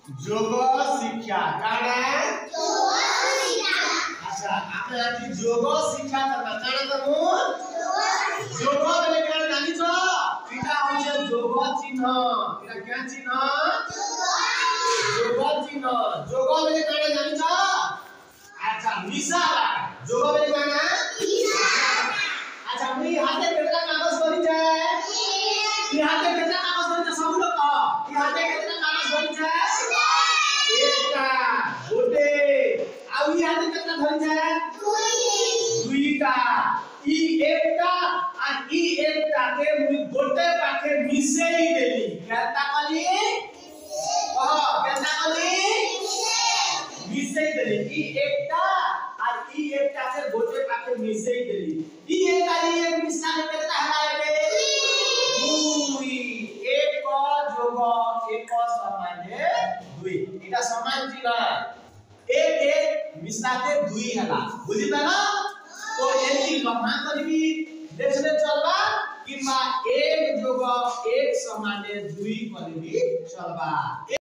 যোগ শিক্ষা কানা যোগ শিক্ষা আচ্ছা আপনি আজ যোগ শিক্ষা করবা কানা করব যোগ বলে কানা জানিছ এটা হচ্ছে যোগ চিহ্ন এটা কি চিহ্ন যোগ চিহ্ন যোগ বলে কানা জানিছ আচ্ছা মিশাবা যোগ বলে কানা মিশাবা আচ্ছা আমি হাতে কেতলা কাগজ ধরিছে ই হাতে কেতলা কাগজ ধরিছে সব লোক ই হাতে কেতলা কাগজ ধরিছে একটা গোটে আউ ই হাতে কেতলা ধরিছে দুইটা ই একটা আর ই একটা কে মুই গোটে পাখে মিশেই দেলি কেতা কলি কেতা কলি মিশেই দেলি ই একটা আর ই একটা কে গোটে পাখে মিশেই দেলি ই একটা ই এক মিশালে কেতলা হলাইবে দুই এক যোগ এক সমানে দুই এটা সমান ছিল এক এক মিশাতে দুই হলা বুঝি পালা তো এটি গণনা করিবি দেখলে চলবা কিংবা এক যোগ এক সমানে দুই করিবি চলবা।